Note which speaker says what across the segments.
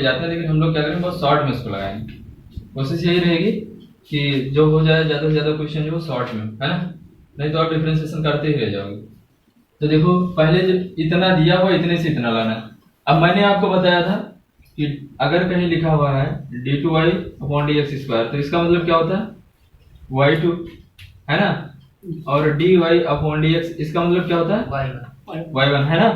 Speaker 1: जाता है, लेकिन हम लोग क्या करेंगे बहुत शॉर्ट में इसको लगाएंगे। कोशिश यही रहेगी कि जो हो जाए ज़्यादा से ज़्यादा क्वेश्चन जो शॉर्ट में, है ना, नहीं तो आप डिफ्रेंशिएशन करते ही रह जाओगे। तो देखो पहले जो इतना दिया हुआ इतने से इतना लाना है। अब मैंने आपको बताया था कि अगर कहीं लिखा हुआ है d2y अपॉन dx स्क्वायर, तो इसका मतलब क्या होता है y2, है ना, और dy अपॉन dx इसका मतलब क्या होता है y1, है ना।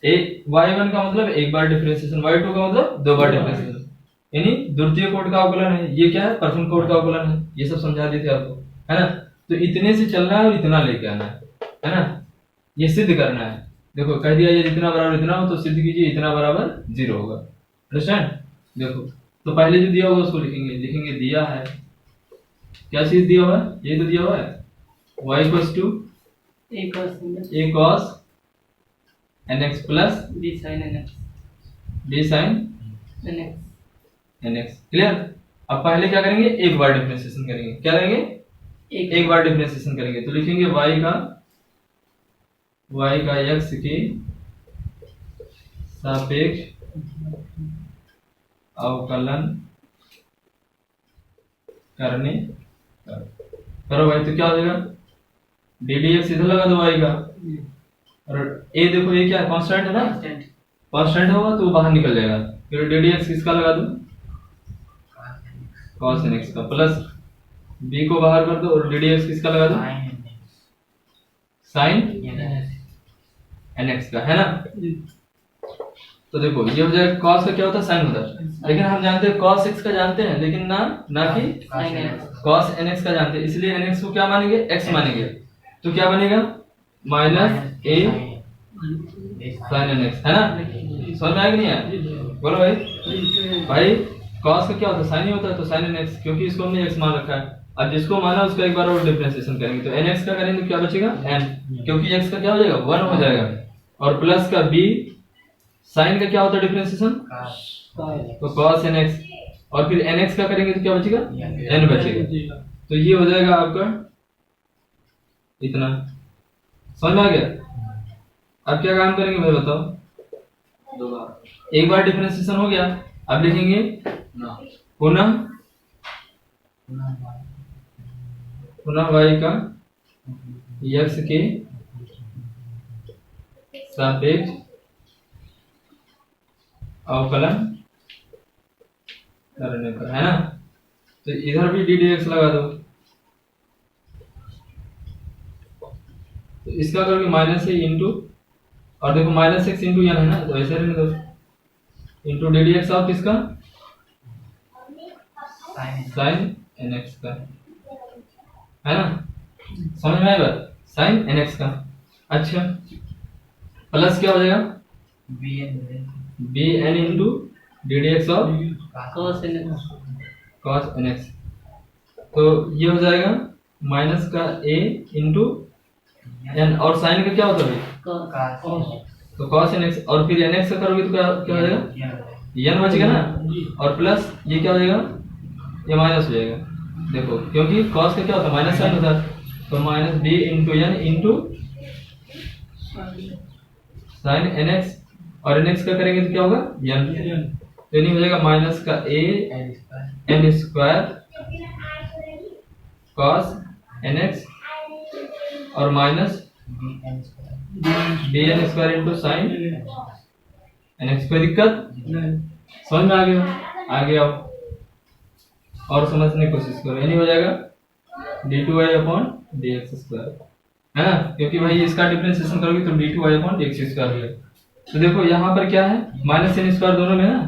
Speaker 1: एक y1 का मतलब एक बार डिफरेंशिएशन, y2 का मतलब दो बार डिफरेंशिएशन, यानी द्वितीय कोट का अवकलन है। ये क्या है, प्रथम कोट का अवकलन है। ये सब समझा दिए थे आपको, है ना। तो इतने से चलना है और इतना लेके आना है ना, ये सिद्ध करना है। देखो कह दिया ये इतना बराबर इतना हो, तो सिद्ध कीजिए इतना बराबर 0 होगा। अंडरस्टैंड। देखो तो पहले जो दिया होगा उसको लिखेंगे दिया है, क्या चीज दिया हुआ है, ये तो दिया हुआ है y equals to a cos nx plus
Speaker 2: b sin nx
Speaker 1: nx। Clear. अब पहले क्या करेंगे, एक बार डिफरेंशिएशन करेंगे। क्या करेंगे, एक बार डिफरेंशिएशन करेंगे। तो लिखेंगे y का x के सापेक्ष अवकलन करने करो भाई, तो क्या हो जाएगा ddx इधर लगा दो y का, और a देखो ये क्या है, कांस्टेंट है ना, कांस्टेंट होगा तो बाहर निकल जाएगा। फिर ddx किसका लगा दो, cos nx का, प्लस b को बाहर कर दो और ddx किसका लगा दो, sin nx का, है ना। तो देखो ये हो जाएगा, cos का क्या होता है, sin होता है, लेकिन हम जानते हैं cos x का जानते हैं, लेकिन ना कि cos nx का जानते हैं, इसलिए nx को क्या मानेंगे, x मानेंगे। तो क्या बनेगा माइनस a sin nx, है ना। समझ में आया कि नहीं आया, बोलो भाई। भाई cos का क्या होता है, sin ही होता है, तो sin nx, क्योंकि इसको हमने x मान रखा है। अब जिसको माना उसका एक बार और डिफरेंशिएशन करेंगे, तो nx का करेंगे तो क्या बचेगा n, क्योंकि x का क्या हो जाएगा 1 हो जाएगा, और प्लस का b sin का क्या होता है डिफरेंशिएशन, तो cos nx, और फिर nx का करेंगे तो क्या बचेगा n बचेगा। तो ये हो जाएगा आपका इतना। समझ में आ गया। अब क्या काम करेंगे भाई बताओ, दो बार, एक बार डिफरेंशिएशन हो गया। अब लिखेंगे पुनः y का x के सापेक्ष अवकलन करने पर, है ना। तो इधर भी ddx लगा दो, तो इसका करोगे माइनस से इंटू, और देखो माइनस एक्स इंटू यन है ना, तो ऐसे रहने दो, इंटू ddx ऑफ किसका, sin nx का, है ना। समझ में आएगा, sin nx का। अच्छा प्लस क्या हो जाएगा bn into ddx of cos nx, तो ये हो जाएगा माइनस का a इंटू n, और साइन का क्या होता है तो cos nx, और फिर nx का करोगे तो क्या क्या हो जाएगा n बचेगा ना, और प्लस ये क्या हो जाएगा, ये माइनस हो जाएगा। देखो क्योंकि cos का क्या होता है माइनस साइन होता है, तो minus b into n into sine nx, और nx का करेंगे तो क्या होगा n, तो नहीं हो जाएगा माइनस का a n square cos nx, और minus bn square into sine nx। कोई दिक्कत समझ में आ गया, आगे आओ और समझने की कोशिश करो। यानी हो जाएगा d2y अपॉन dx स्क्वायर, है ना, क्योंकि भाई इसका डिफरेंशिएशन करोगे तो d2y अपॉन dx स्क्वायर हो जाएगा। तो देखो यहाँ पर क्या है माइनस n स्क्वायर दोनों में ना,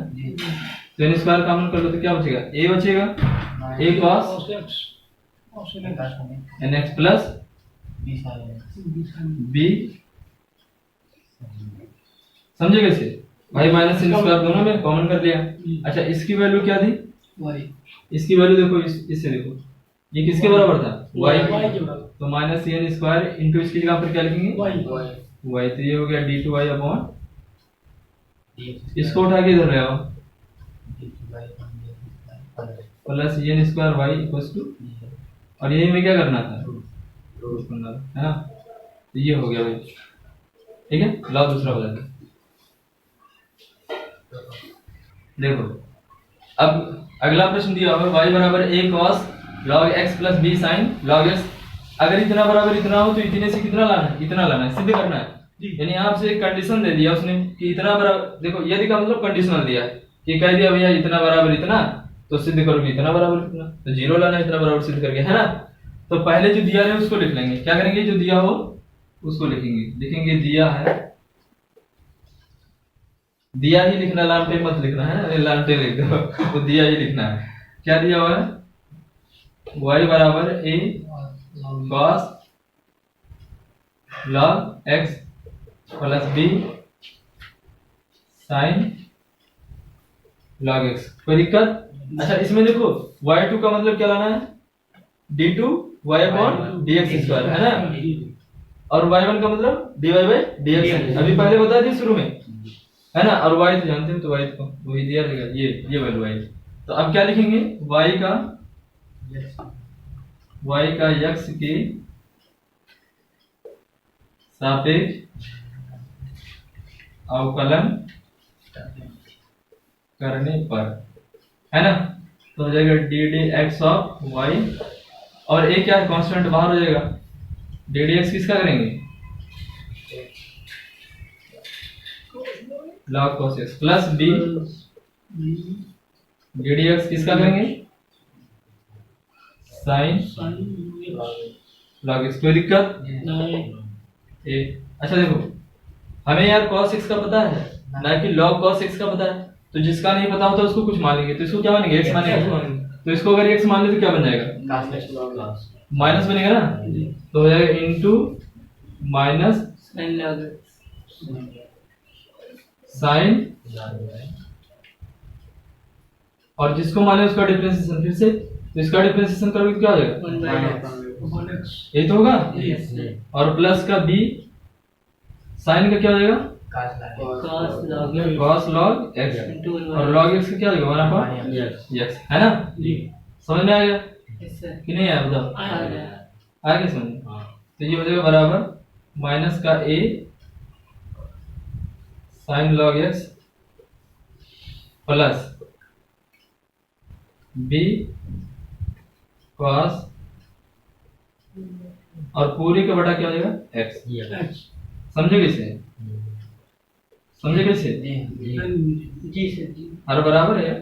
Speaker 1: तो n स्क्वायर कॉमन कर लो तो क्या बचेगा, a बचेगा, a cos nx plus b, समझे कैसे भाई, माइनस n स्क्वायर दोनों में कॉमन कर लिया। अच्छा इसकी वैल्यू क्या थी, इसकी वैल्यू देखो इससे देखो ये किसके बराबर था y, तो माइनस n स्क्वायर इंटू इसकी जगह पर क्या लिखेंगे y, तो ये हो गया d2y अपॉन, इसको उठा के इधर ले आओ, plus n square y equals to, और यही में क्या करना था रूट करना था, है ना। तो ये हो गया भाई, ठीक है। लाओ दूसरा हो जाएगा। देखो अब अगला प्रश्न दिया हुआ y बराबर a cos log x plus b sin log x। अगर इतना बराबर इतना हो तो इतने से कितना लाना है, इतना लाना है, सिद्ध करना है। यानी आपसे एक कंडीशन दे दिया उसने कि इतना बराबर, देखो यदि का मतलब कंडीशनल दिया है कि कह दिया भैया इतना बराबर इतना, तो सिद्ध करोगे इतना बराबर इतना, तो जीरो लाना है इतना बराबर सिद्ध करके, है ना। तो पहले जो दिया है उसको लिख लेंगे, क्या करेंगे, जो दिया हो उसको लिखेंगे, लिखेंगे दिया है, दिया ही लिखना, लालटेन मत लिखना है, लालटेन लिख दो तो दिया ही लिखना है। क्या दिया हुआ है, y बराबर a cos log x plus b sin log x, कोई दिक्कत। अच्छा इसमें देखो y2 का मतलब क्या लाना है, d2 y upon dx square, है ना, और y1 का मतलब dy बाई dx, अभी पहले बता दिए शुरू में, है ना। और y तो जानते हो, तो y को वही दिया रहेगा, ये वैल्यू y। तो अब क्या लिखेंगे, y का x के सापेक्ष अवकलन करने पर, है ना, तो हो जाएगा d d x of y, और a क्या है, कांस्टेंट बाहर हो जाएगा, डी डी एक्स किसका करेंगे, log cos x plus b D d x किसका करेंगे, साइन log x, कोई दिक्कत नहीं। अच्छा देखो हमें यार cos x का पता है ना कि log cos x का पता है, तो जिसका नहीं पता होता उसको कुछ मान लेंगे, तो इसको क्या मानेंगे, x मानेंगे, तो इसको अगर x मान ले तो क्या बन जाएगा, माइनस बनेगा ना, तो हो जाएगा इनटू माइनस साइन, और जिसको माने उसका डिफरेंशिएशन फिर से, तो इसका डिफरेंशिएशन करोगे तो क्या हो जाएगा, ये तो होगा, और प्लस का b साइन का क्या हो जाएगा, cos log x, और log x का क्या हो जाएगा, 1/x, है ना। समझ में आ गया कि नहीं आया, बताओ आ गया समझ। तो ये हो जाएगा बराबर माइनस का a sine log x plus b cos, और पूरी का बटा क्या हो जाएगा x, समझे कैसे, समझे कैसे, हर बराबर है,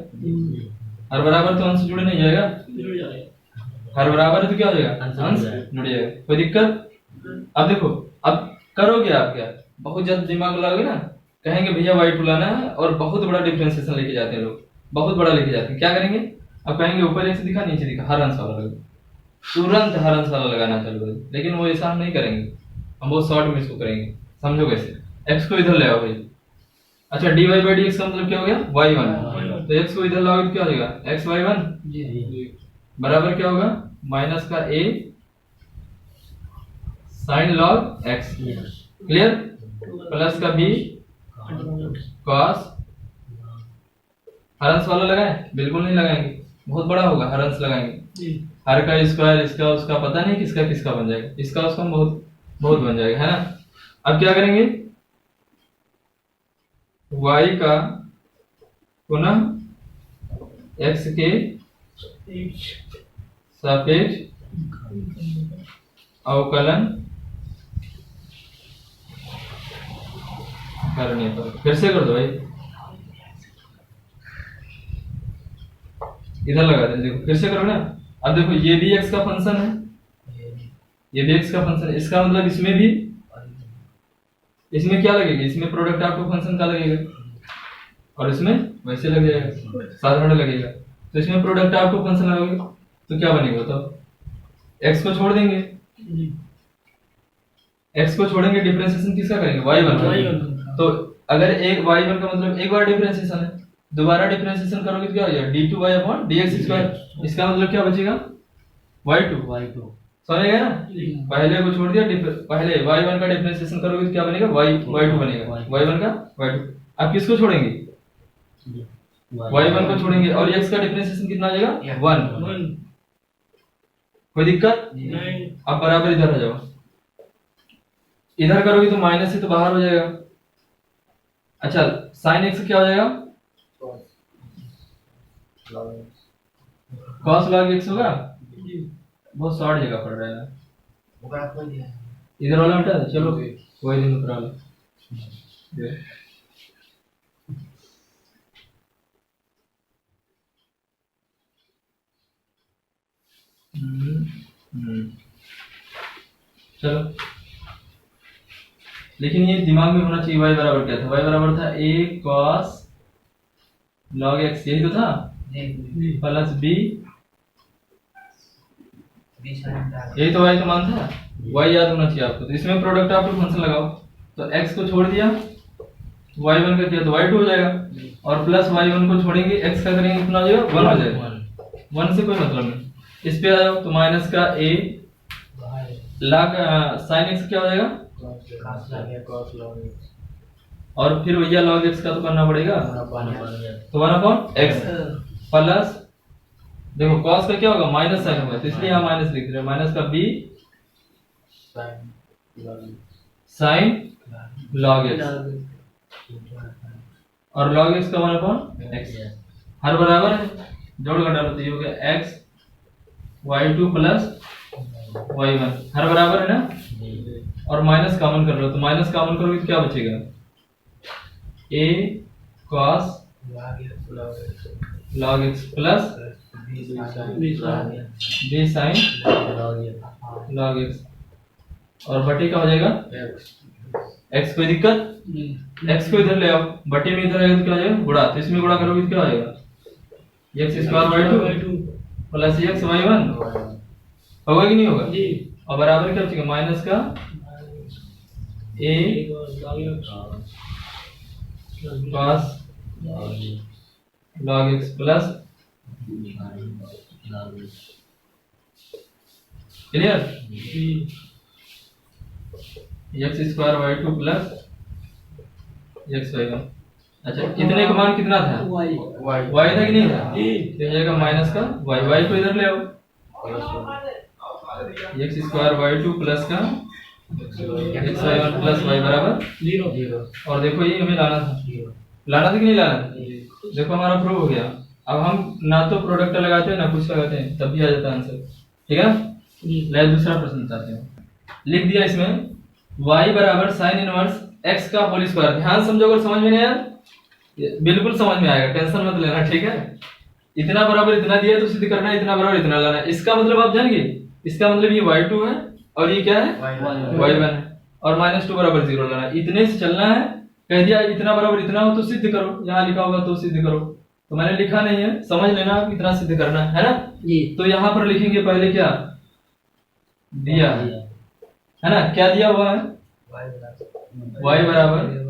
Speaker 1: हर बराबर तो अंश जुड़ नहीं जाएगा, हर बराबर तो क्या हो जाएगा, अंश जुड़ जाएगा, कोई दिक्कत। अब देखो अब करोगे आप क्या, बहुत ज्यादा दिमाग लगाओगे ना, कहेंगे भैया y2 लाना है, और बहुत बड़ा डिफरेंशिएशन लेके जाते हैं लोग, बहुत बड़ा लेके जाते हैं, क्या करेंगे, अब कहेंगे ऊपर x दिखा नीचे दिखा, हर अंश वाला लगा, तुरंत हर अंश वाला लगाना चालू कर, लेकिन वो ऐसा हम नहीं करेंगे, हम बहुत शॉर्ट में इसको करेंगे, समझो कैसे। x को इधर ले आओ भाई, अच्छा dy बाई dx का मतलब क्या हो गया, y1, तो x को इधर लाओगे तो क्या हो जाएगा, x y1 बराबर क्या होगा, माइनस का a sine log x, clear, plus का b cos, हर अंश वाला लगाएं, बिल्कुल नहीं लगाएंगे, बहुत बड़ा होगा, हर अंश लगाएंगे, हर का स्क्वायर, इसका उसका पता नहीं किसका किसका बन जाएगा, इसका उसका बहुत बहुत बन जाएगा, है ना। अब क्या करेंगे, y का पुनः x के सापेक्ष अवकलन करने पर, फिर से कर दो भाई, इधर लगा दे, देखो फिर से करो ना। अब देखो ये भी x का फंक्शन है, ये भी x का फंक्शन है, इसका मतलब इसमें भी, इसमें क्या लगेगा, इसमें प्रोडक्ट आपको फंक्शन का लगेगा, और इसमें वैसे लग जाएगा, साधारण लगेगा, तो इसमें प्रोडक्ट आपको फंक्शन लगेगा, तो क्या बनेगा, तो x को छोड़ देंगे, x को छोड़ेंगे, डिफरेंशिएशन किसका करेंगे, y1, तो अगर एक y1 का मतलब एक बार डिफरेंशिएशन है, दोबारा डिफरेंशिएशन करोगे तो क्या हो जाएगा, d2y अपॉन dx स्क्वायर, इसका मतलब क्या बचेगा, y2, समझ गए ना, पहले को छोड़ दिया, पहले y1 का डिफरेंशिएशन करोगे तो क्या बनेगा, y2 बनेगा, y1 का y2। अब किसको छोड़ेंगे, y1 को छोड़ेंगे, और x का डिफरेंशिएशन कितना आ जाएगा, 1, कोई दिक्कत नहीं। अब बराबर इधर आ जाओ, इधर करोगे तो माइनस से तो बाहर हो जाएगा, अच्छा साइन x क्या हो जाएगा, cos log x होगा, बहुत शॉर्ट जगह पड़ रहा है, इधर वाला हटा दे, चलो कोई नहीं ऊपर वाला चलो। लेकिन ये दिमाग में होना चाहिए, y बराबर क्या था, y बराबर था a cos log x, यही तो था, प्लस b, यही तो y का मान था, y याद होना चाहिए आपको। तो इसमें प्रोडक्ट आफ्टर फंक्शन लगाओ, तो x को छोड़ दिया, y1 का किया तो y2 हो जाएगा, और प्लस y1 को छोड़ेंगे x का करेंगे कितना हो जाएगा, 1 हो जाएगा, 1 से कोई मतलब नहीं। इस पे आ जाओ तो माइनस का a log sin x क्या हो जाएगा, और फिर भैया log x का तो करना पड़ेगा, तो 1/x प्लस, देखो cos का क्या होगा, माइनस साइन होगा, तो इसलिए यहाँ माइनस लिख रहे हैं, माइनस का b sin log x, और log x का 1/x, हर बराबर है, जोड़ घटा लो तो ये हो गया x y2 प्लस y1, हर बराबर है ना, और माइनस कॉमन कर लो, तो माइनस कॉमन करोगे तो क्या बचेगा, a cos log x plus b sin log x, और बटे का हो जाएगा x, कोई दिक्कत, x को इधर ले आओ, बटे में इधर आएगा तो क्या हो जाएगा, गुणा, तो इसमें गुणा करोगे तो क्या हो जाएगा, x square y2 plus x y1 होगा कि नहीं होगा, और बराबर क्या बचेगा, माइनस का a cos log x plus, clear, x square y2 plus x y1। अच्छा, कितने का मान कितना था, y था कि नहीं था, तो जाएगा माइनस का y को इधर ले आओ, x स्क्वायर y2 प्लस का x y1 प्लस y बराबर 0, और देखो ये हमें लाना था कि नहीं लाना, देखो हमारा प्रूव हो गया। अब हम ना तो प्रोडक्ट लगाते हैं ना कुछ लगाते हैं, तब भी आ जाता है आंसर, ठीक है। ले दूसरा प्रश्न चाहते हैं, लिख दिया इसमें y बराबर साइन इनवर्स x का होल स्क्वायर, ध्यान समझो, अगर समझ में नहीं आया बिल्कुल समझ में आएगा, टेंशन मत लेना, ठीक है। इतना बराबर इतना दिया तो सिद्ध करना है, इतना बराबर इतना लाना है, इसका मतलब आप जानेंगे, इसका मतलब ये y2 है और ये क्या है, y1 है, और -2 बराबर 0 लाना है, इतने से चलना है। कह दिया इतना बराबर इतना हो तो सिद्ध करो, यहाँ लिखा होगा तो सिद्ध करो, तो मैंने लिखा नहीं है, समझ लेना इतना सिद्ध करना है ना। तो यहाँ पर लिखेंगे पहले क्या दिया है ना, क्या दिया हुआ है, y बराबर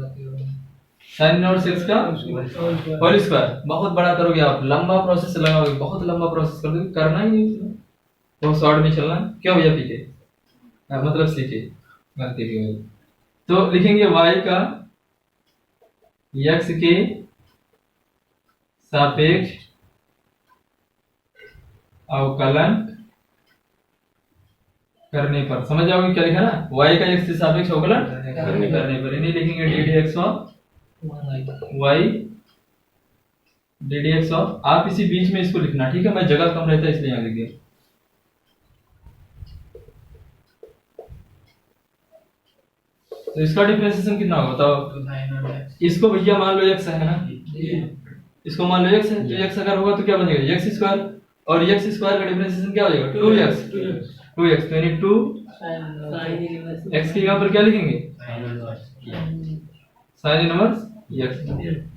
Speaker 1: साइन इनवर्स x का होल स्क्वायर। बहुत बड़ा करोगे आप, लंबा प्रोसेस लगाओगे, बहुत लंबा प्रोसेस कर दोगे, करना ही नहीं, बहुत शॉर्ट में चलना है, क्या भैया पीछे मतलब सीखे गलती की वजह। तो लिखेंगे y का x के सापेक्ष अवकलन करने पर, समझ जाओगे क्या लिखा ना, y का x के सापेक्ष अवकलन करने पर, इन्हें लिखेंगे ddx of y ddx of, आप इसी बीच में इसको लिखना, ठीक है, मैं जगह कम रहता है इसलिए यहाँ लिख दिया। तो इसका डिफरेंशिएशन कितना होगा बताओ, इसको भैया मान लो x है ना, इसको मान लो x है, तो x अगर होगा तो क्या बनेगा x स्क्वायर, और x स्क्वायर का डिफरेंशिएशन क्या हो जाएगा 2x, तो यानी 2 x के यहाँ पर क्या लिखेंगे साइन इनवर्स x,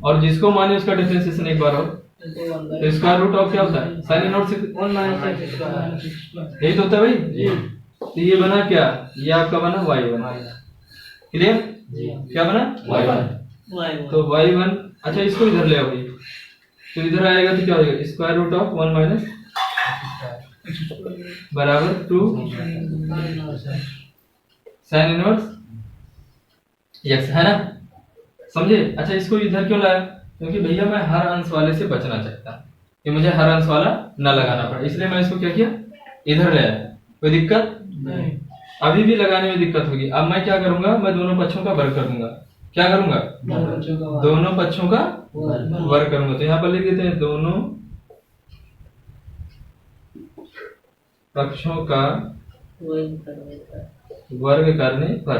Speaker 1: और जिसको माने उसका डिफरेंशिएशन एक बार और, तो स्क्वायर रूट ऑफ क्या होता है साइन इनवर्स 1 - यही तो होता है भाई। तो ये बना क्या, ये आपका बना y1, क्लियर, क्या बना y1, तो y1। अच्छा इसको इधर ले आओ, तो इधर आएगा तो क्या हो जाएगा स्क्वायर रूट ऑफ 1 - बराबर 2 साइन इनवर्स x, है ना, समझे। अच्छा इसको इधर क्यों लाया, क्योंकि भैया मैं हर अंश वाले से बचना चाहता हूँ कि मुझे हर अंश वाला ना लगाना पड़े, इसलिए मैं इसको क्या किया इधर ले आया, कोई दिक्कत नहीं, अभी भी लगाने में दिक्कत होगी। अब मैं क्या करूंगा, मैं दोनों पक्षों का वर्ग कर दूंगा, क्या करूंगा दोनों पक्षों का वर्ग करूंगा, तो यहाँ पर लिख देते हैं दोनों पक्षों का वर्ग करने पर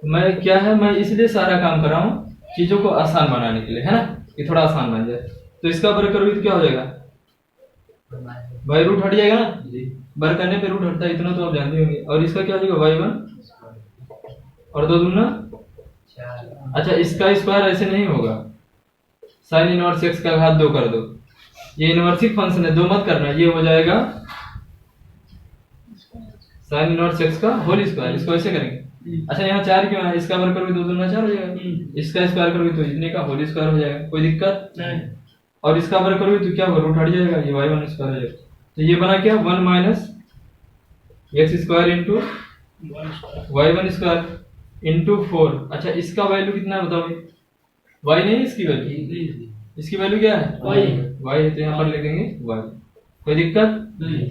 Speaker 1: मैं क्या है, मैं इसलिए सारा काम कर रहा हूँ चीजों को आसान बनाने के लिए, है ना, कि थोड़ा आसान बन जाए। तो इसका वर्ग करोगे तो क्या हो जाएगा भाई, रूट हट जाएगा ना, वर्ग करने पे रूट हटता है, इतना तो आप जानते होंगे। और इसका क्या हो जाएगा y1 और 2 दूना 4। अच्छा, इसका स्क्वायर ऐसे नहीं होगा, साइन इनवर्स x का घात 2 कर दो, ये इनवर्सिक फंक्शन है, 2 मत करना, ये हो जाएगा साइन इनवर्स x का होल स्क्वायर। इसको ऐसे करेंगे। अच्छा, यहाँ 4 क्यों है, इसका वर्ग करोगे 2 दूना 4 हो जाएगा, इसका स्क्वायर करोगे तो इतने का होल स्क्वायर हो जाएगा, कोई दिक्कत नहीं। और इसका वर्ग करोगे तो क्या होगा, रूट हट जाएगा, ये y1 स्क्वायर हो जाएगा। तो ये बना क्या, 1 minus x square into y1 square into 4। अच्छा, इसका वैल्यू कितना है बताओ, y नहीं, इसकी वैल्यू, इसकी वैल्यू क्या है y है, तो यहाँ पर लिख देंगे y, कोई दिक्कत नहीं।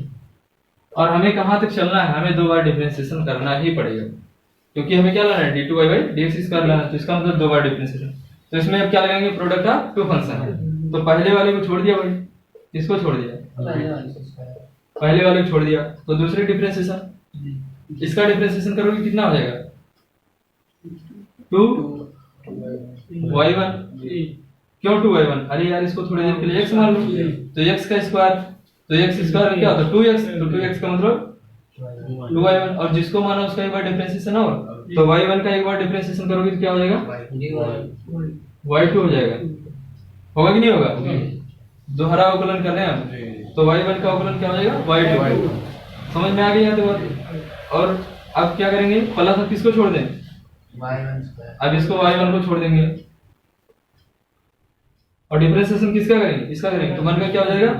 Speaker 1: और हमें कहाँ तक चलना है, हमें 2 बार डिफरेंशिएशन करना ही पड़ेगा, क्योंकि हमें क्या लाना है, d2y बाई dx स्क्वायर लाना है, तो इसका मतलब 2 बार डिफरेंशिएशन। तो इसमें अब क्या लगाएंगे, प्रोडक्ट ऑफ 2 फंक्शन है। तो पहले वाले को छोड़ दिया भाई, इसको छोड़ दिया, पहले वाले को छोड़ दिया, तो दूसरे डिफरेंशिएशन, इसका डिफरेंशिएशन करोगे कितना हो जाएगा 2y1। क्यों 2y1, अरे यार इसको थोड़ी देर के लिए x मान लो, तो x का स्क्वायर, तो x स्क्वायर क्या होता है 2x, तो 2x का मतलब 2y1, और जिसको माना उसका एक बार डिफरेंशिएशन हो, तो y1 का एक बार डिफरेंशिएशन करोगे तो क्या हो जाएगा y2 हो जाएगा, होगा कि नहीं होगा, दोहरा अवकलन कर रहे हैं हम, तो y1 का अवकलन क्या हो जाएगा y2। समझ में आ गई यहाँ तो बात। और अब क्या करेंगे, प्लस अब किसको छोड़ दें, अब इसको y1 को छोड़ देंगे, और डिफरेंशिएशन किसका करेंगे, इसका करेंगे, तो 1 का क्या हो जाएगा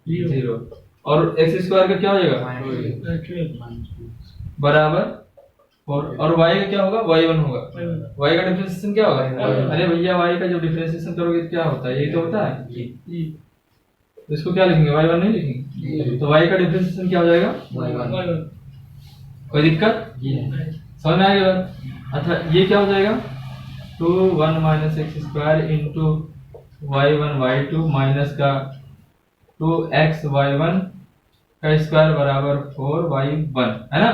Speaker 1: 0, और x स्क्वायर का क्या हो जाएगा बराबर, और y का क्या होगा y1 होगा, y का डिफरेंशिएशन क्या होगा, अरे भैया y का जो डिफरेंशिएशन करोगे तो क्या होता है, यही तो होता है, तो इसको क्या लिखेंगे y1 नहीं लिखेंगे, तो y का डिफरेंशिएशन क्या हो जाएगा y1, कोई दिक्कत समझ में आ गई बात। अच्छा, ये क्या हो जाएगा 2 1 minus x square into y1 y2 minus का 2x y1 का स्क्वायर बराबर 4y1, है ना।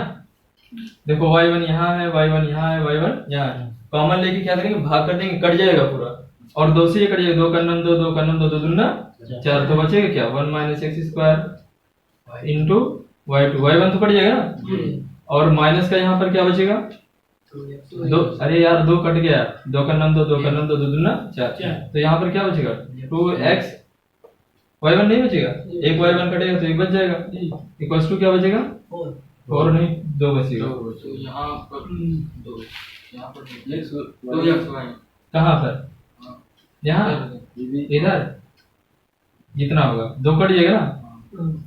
Speaker 1: देखो y1 यहाँ है, y1 यहाँ है, y1 यहाँ है, कॉमन लेके क्या करेंगे, भाग कर देंगे, कट जाएगा पूरा, और 2 से ये कट जाएगा, 2 का नम 2, 2 का नम 2, 2 दूना 4, तो बचेगा क्या 1 minus x square into y2, y1 तो कट जाएगा ना, और माइनस का यहाँ पर क्या बचेगा 2, अरे यार 2 कट गया, 2 का नम 2, 2 का नम 2, 2 दूना 4, तो यहाँ पर क्या बचेगा 2x, y1 नहीं बचेगा, एक y1 कटेगा तो एक बच जाएगा, इक्वल्स टू क्या बचेगा 4 नहीं 2 बचेगा, तो यहाँ पर 2, यहाँ पर 2x कहाँ पर, यहाँ इधर जितना होगा 2 कट जाएगा ना,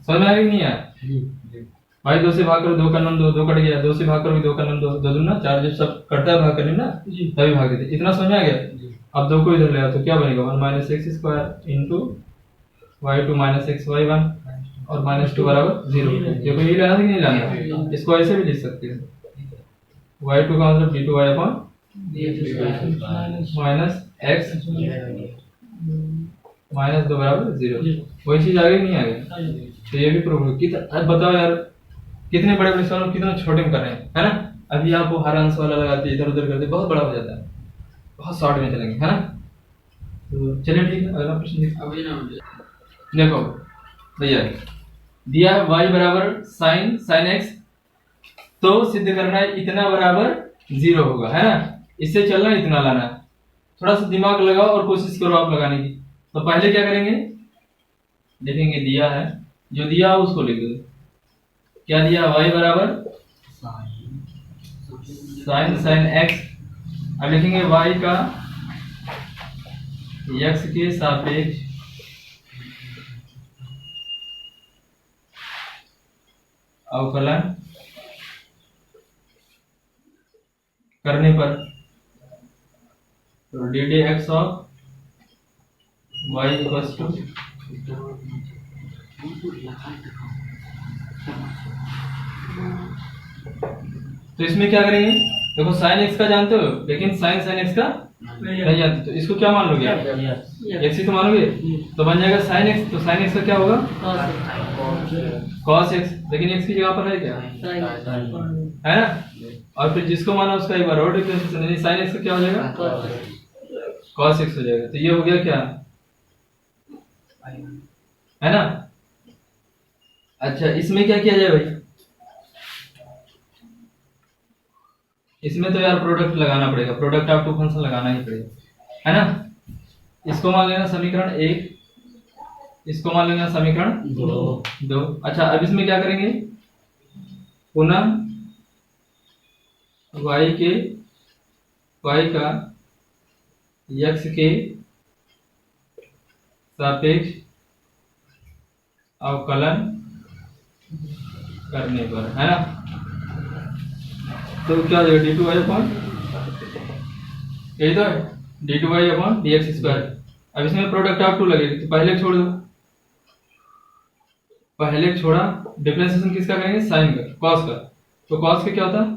Speaker 1: समझ में आएगा कि नहीं आया भाई, 2 से भाग करो 2 का नम 2, 2 कट गया, 2 से भाग करोगे 2 का नम 2, 2 दूना 4, जब सब कटता है भाग करने ना तभी भाग देते, इतना समझ में आ गया। अब 2 को इधर ले आओ तो क्या बनेगा 1 minus x square into y2 minus x y1 और माइनस 2 बराबर 0। ये कोई लाना कि नहीं लाना, इसको ऐसे भी लिख सकते हैं, y2 का मतलब d2y upon minus x minus 2 बराबर 0। वही चीज आगे नहीं आगे, तो ये भी प्रूव कितना, अब बताओ यार कितने बड़े बड़े सवाल कितना छोटे में कर रहे हैं, है ना। अभी आप वो हर अंश वाला लगाते इधर उधर करते बहुत बड़ा हो जाता है, बहुत शॉर्ट में चलेंगे, है ना। तो चलिए ठीक है, अगला प्रश्न देखो भैया, दिया है y बराबर साइन एक्स, तो सिद्ध करना है इतना बराबर 0 होगा, है ना। इससे चलना इतना लाना है, थोड़ा सा दिमाग लगाओ और कोशिश करो आप लगाने की। तो पहले क्या करेंगे, देखेंगे दिया है, जो दिया है उसको लिख दो, क्या दिया y बराबर साइन एक्स, अब लिखेंगे y का x के सापेक्ष अवकलन करने पर, तो d d x of y equals to, तो इसमें क्या करेंगे देखो साइन एक्स का जानते हो लेकिन साइन एक्स का नहीं जानते, तो इसको क्या मान लोगे आप? एक्स ही तो मानोगे, तो बन जाएगा साइन एक्स, तो साइन एक्स का क्या होगा? कॉस एक्स, लेकिन एक्स की जगह पर है क्या? है ना? और फिर जिसको माना उसका एक बार और डिफरेंशिएशन, यानी साइन एक्स का क्या हो जाएगा? कॉस एक्स हो जाएगा। तो ये हो गया क्या, है ना? अच्छा, इसमें क्या किया जाए भाई? इसमें तो यार प्रोडक्ट लगाना पड़ेगा, प्रोडक्ट ऑफ टू फंक्शन लगाना ही पड़ेगा, है ना? इसको मान लेना समीकरण 1, इसको मान लेना समीकरण 2। अच्छा, अब इसमें क्या करेंगे? पुनः y का x के सापेक्ष अवकलन करने पर, है ना? तो क्या हो जाएगा? डी टू वाई अपॉन, यही तो है, d two y upon d x square. अब इसमें प्रोडक्ट ऑफ टू लगेगी, तो पहले छोड़ दो, पहले छोड़ा, डिफरेंशिएशन किसका करेंगे? साइन का, कॉस का। तो कॉस का क्या होता है?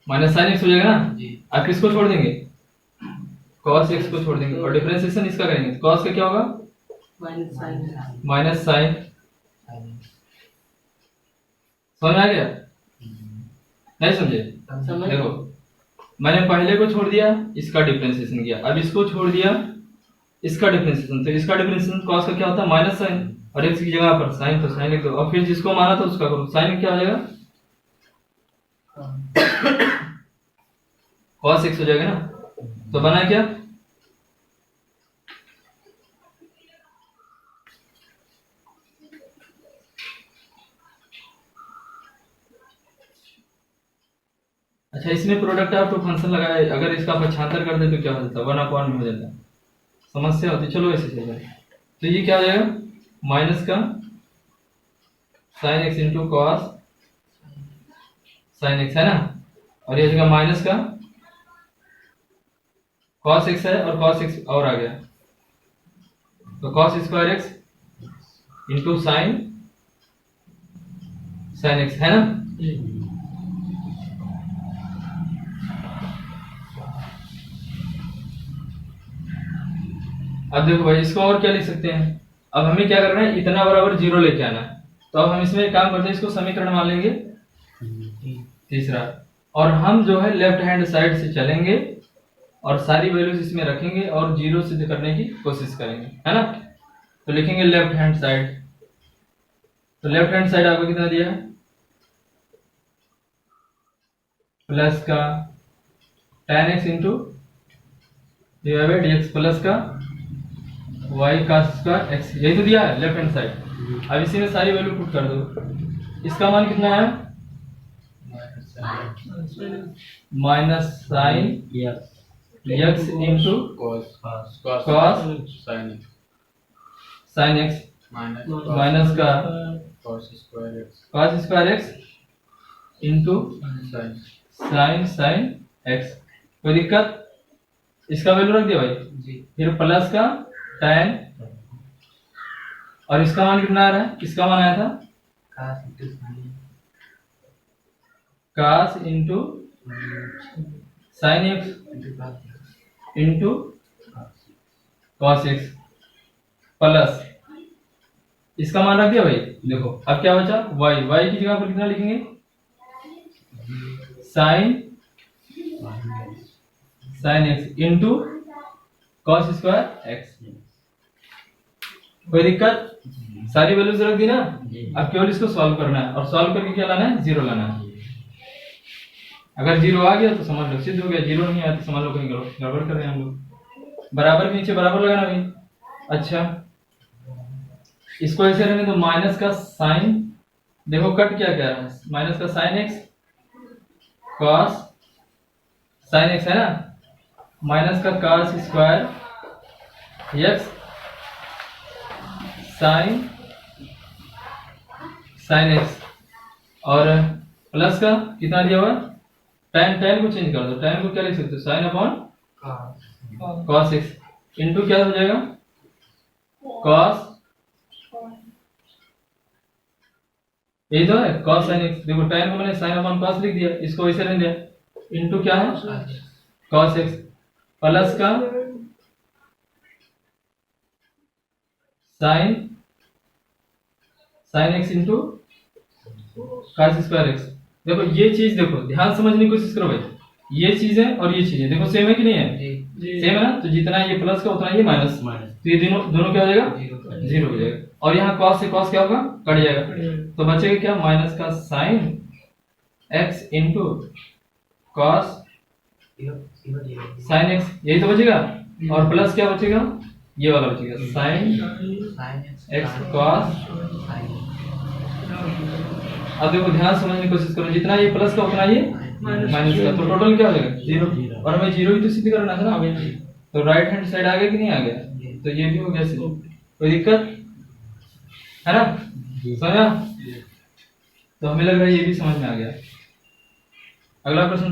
Speaker 1: माइनस साइन एक्स हो जाएगा ना। आप किसको छोड़ देंगे? कॉस एक्स को छोड़ देंगे, और डिफरेंशिएशन इसका करेंगे, कॉस का क्या होगा? Minus sine. समझ आ गया? नहीं समझे? देखो, मैंने पहले को छोड़ दिया, इसका डिफरेंशिएशन किया, अब इसको छोड़ दिया, इसका डिफरेंशिएशन, तो इसका डिफरेंशिएशन कॉस का क्या होता है? माइनस साइन, और एक्स की जगह पर साइन, तो साइन लिख दो, और फिर जिसको माना था उसका करो, साइन क्या हो जाएगा? कॉस एक्स हो जाएगा ना। तो बना क्या? अच्छा, इसमें प्रोडक्ट ऑफ टू फंक्शन लगाए, अगर इसका पक्षांतर कर दे तो क्या हो जाता है? 1 में हो जाता है, समस्या होती। चलो ऐसे चलेगा, तो ये क्या हो जाएगा? माइनस का sine x into cos sine x, है ना? और ये जगह माइनस का कॉस एक्स है, और कॉस एक्स और आ गया, तो cos square x into sine sine x, है ना? अब देखो भाई, इसको और क्या लिख सकते हैं? अब हमें क्या करना है? इतना बराबर जीरो लेके आना है। तो अब हम इसमें एक काम करते हैं, इसको समीकरण मान लेंगे तीसरा, और हम जो है लेफ्ट हैंड साइड से चलेंगे और सारी वैल्यूज इसमें रखेंगे और जीरो से करने की कोशिश करेंगे, है ना? तो लिखेंगे लेफ्ट हैंड साइड, तो लेफ्ट हैंड साइड आपको कितना दिया है? प्लस का tan x into divided dx plus का y का स्क्वायर x, यही तो दिया है लेफ्ट हैंड साइड। अब इसी में सारी वैल्यू पुट कर दो। इसका मान कितना है? Minus sine x into cos sine x minus का cos square x into sine sine x. कोई दिक्कत? इसका वैल्यू रख दिया भाई जी। फिर प्लस का tan, और इसका मान कितना आ रहा है? किसका मान आया था? cos into sine x into cos x plus, इसका मान रख दिया भाई। देखो अब क्या बचा? y की जगह पर कितना लिखेंगे? Sine x into cos square x. कोई दिक्कत? सारी वैल्यूज रख दी ना। अब केवल इसको सॉल्व करना है, और सॉल्व करके क्या लाना है? जीरो लाना है। अगर जीरो आ गया तो समझ लो सिद्ध हो गया, जीरो नहीं आया तो समझ लो कहीं गड़बड़ कर रहे हैं हम लोग। बराबर के नीचे बराबर लगाना भाई। अच्छा, इसको ऐसे रहने दो, माइनस का साइन, देखो कट क्या क्या है? माइनस का sine x cos sine x, है ना? माइनस का cos square x sine sine x, और प्लस का कितना दिया हुआ? tan को चेंज कर दो, tan को क्या लिख सकते हो? Sine upon cos x into क्या हो जाएगा? कॉस, यही तो है cos sin x। देखो tan को मैंने sin अपॉन cos लिख दिया, इसको वैसे रहने दिया, इनटू क्या है cos x प्लस का sin x into cos square x। देखो ये चीज देखो ध्यान समझने की कोशिश करो भाई, ये चीजें और ये चीजें देखो सेम है कि नहीं है, सेम है ना। तो जितना ये प्लस का उतना ये माइनस, तो ये दोनों क्या हो जाएगा, जीरो हो जाएगा। और यहाँ cos से cos क्या होगा, कट जाएगा, तो बचेगा क्या माइनस का sin x into cos sin x, यही तो बचेगा। और प्लस क्या बचेगा, ये वाला बचेगा sin x cos। अब देखो ध्यान समझने की कोशिश करो, जितना ये प्लस का उतना ये माइनस का, तो टोटल क्या हो जाएगा जीरो। और हमें जीरो ही तो सिद्ध करना था ना, तो राइट हैंड साइड आ गया कि नहीं आ गया, तो ये भी हो गया सिद्ध। कोई दिक्कत है ना, समझा? तो हमें लग रहा है ये भी समझ में आ गया। अगला प्रश्न